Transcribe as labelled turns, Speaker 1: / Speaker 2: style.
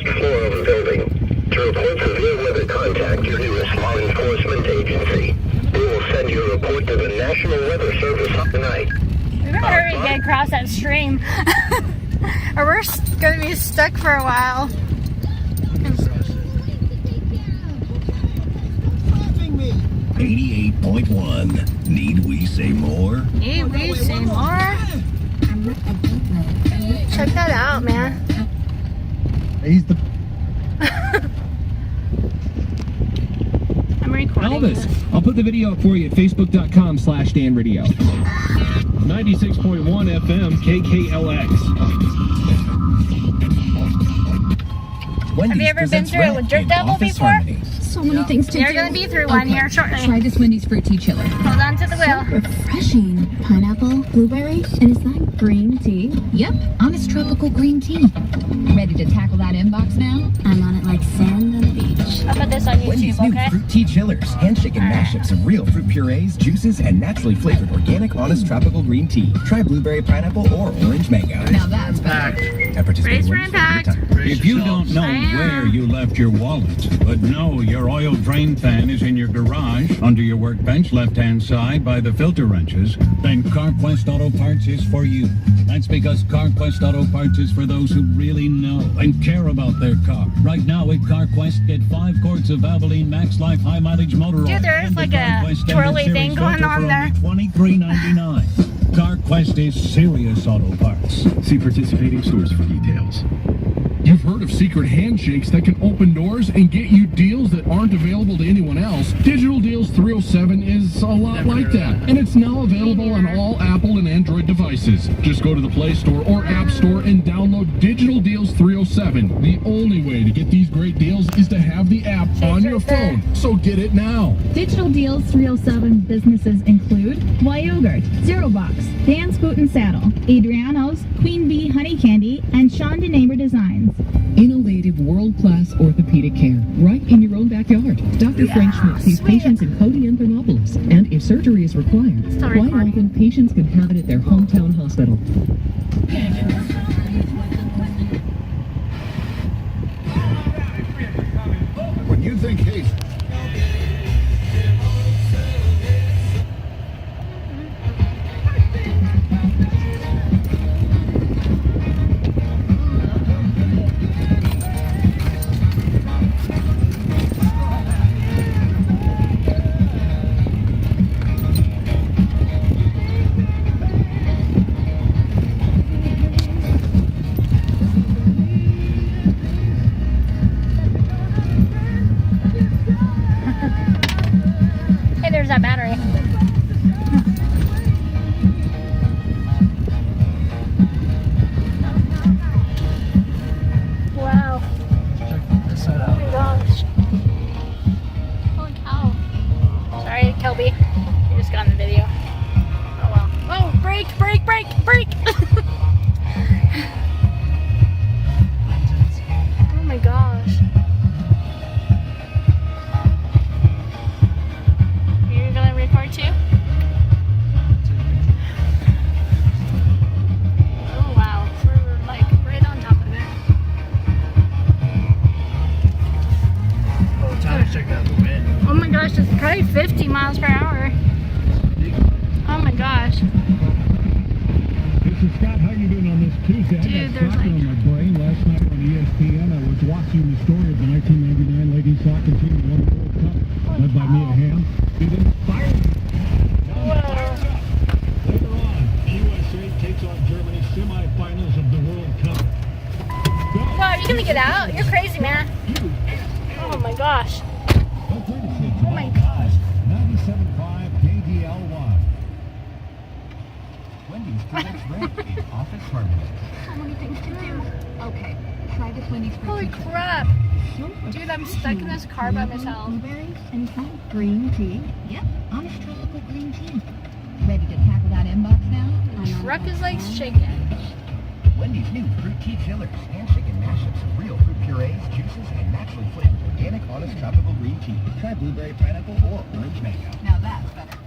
Speaker 1: first floor of the building. To report severe weather, contact your nearest law enforcement agency. We will send your report to the National Weather Service tonight.
Speaker 2: We better hurry and get across that stream. Or we're going to be stuck for a while.
Speaker 3: 88.1. Need we say more?
Speaker 2: Need we say more? Check that out, man.
Speaker 4: He's the
Speaker 2: I'm recording
Speaker 4: Elvis.
Speaker 2: this.
Speaker 4: I'll put the video up for you at facebook.com/danradio. 96.1 FM KKLX.
Speaker 2: Have you ever been through it with Dirt Devil before?
Speaker 5: So many things to do.
Speaker 2: You're going to be through one here shortly.
Speaker 5: Try this Wendy's fruit tea chiller.
Speaker 2: Hold on to the wheel.
Speaker 5: Refreshing. Pineapple, blueberry, and is that green tea? Yep, honest tropical green tea. Ready to tackle that inbox now? I'm on it like sand on the beach.
Speaker 2: I'll put this on
Speaker 3: Wendy's
Speaker 2: YouTube,
Speaker 3: new
Speaker 2: okay?
Speaker 3: fruit tea chillers, handshake and mashups of real fruit purees, juices, and naturally flavored organic, honest tropical green tea. Try blueberry, pineapple, or orange mango.
Speaker 5: Now that's better.
Speaker 3: At participating
Speaker 2: Race for
Speaker 3: Wendy's for a
Speaker 2: impact.
Speaker 3: good time.
Speaker 6: If you don't know where you left your wallet, but know your oil drain fan is in your garage, under your workbench, left-hand side by the filter wrenches, then CarQuest Auto Parts is for you. That's because CarQuest Auto Parts is for those who really know and care about their car. Right now at CarQuest, get 5 quarts of Abilene Max Life High Mileage Motor Oil.
Speaker 2: Dude, there's
Speaker 6: and the
Speaker 2: like a
Speaker 6: CarQuest Standard
Speaker 2: twirly
Speaker 6: Series
Speaker 2: thing going
Speaker 6: filter
Speaker 2: on
Speaker 6: for
Speaker 2: there.
Speaker 6: only $23.99. CarQuest is serious auto parts.
Speaker 7: See participating stores for details. You've heard of secret handshakes that can open doors and get you deals that aren't available to anyone else. Digital Deals 307 is a lot like that, and it's now available on all Apple and Android devices. Just go to the Play Store or App Store and download Digital Deals 307. The only way to get these great deals is to have the app on your phone, so get it now.
Speaker 8: Digital Deals 307 businesses include Y Yogurt, Zero Box, Dan's Boot and Saddle, Adriano's, Queen Bee Honey Candy, and Sean DeNeighbor Designs.
Speaker 9: Innovative world-class orthopedic care right in your own backyard. Dr. Frank Schmidt sees patients in Cody and Thermopolis, and if surgery is required, quite often patients can have it at their hometown hospital.
Speaker 7: When you think Hayes.
Speaker 2: Hey, there's that battery. Wow. Oh my gosh. Holy cow. Sorry, Kelby. You just got in the video. Oh well. Oh, brake, brake, brake, brake! Oh my gosh. You're gonna record too? Oh wow, we're like right on top of it. Oh my gosh, it's probably 50 miles per hour. Oh my gosh.
Speaker 7: This is Scott. How you doing on this Tuesday?
Speaker 2: Dude,
Speaker 7: I got
Speaker 2: there's
Speaker 7: soccer
Speaker 2: like-
Speaker 7: on my brain. Last night on ESPN, I was watching the story of the 1999 ladies soccer team who won the World Cup, led by Mia Hamm. It inspired me. Later on, USA takes on Germany semifinals of the World Cup.
Speaker 2: Wow, you gonna get out? You're crazy, man. Oh my gosh.
Speaker 7: Oh
Speaker 2: my gosh.
Speaker 3: 97.5 KDLY. Wendy's presents Red in Office Harmony.
Speaker 2: So many things to do.
Speaker 5: Okay, try this Wendy's fruit
Speaker 2: Holy
Speaker 5: tea chiller.
Speaker 2: crap. Dude, I'm stuck in this car by myself.
Speaker 5: Blueberries, and is that green tea? Yep, honest tropical green tea. Ready to tackle that inbox now?
Speaker 2: Truck is like shaking.
Speaker 3: Wendy's new fruit tea chillers, handshake and mashups of real fruit purees, juices, and naturally flavored organic, honest tropical green tea. Try blueberry, pineapple, or orange mango.
Speaker 5: Now that's better.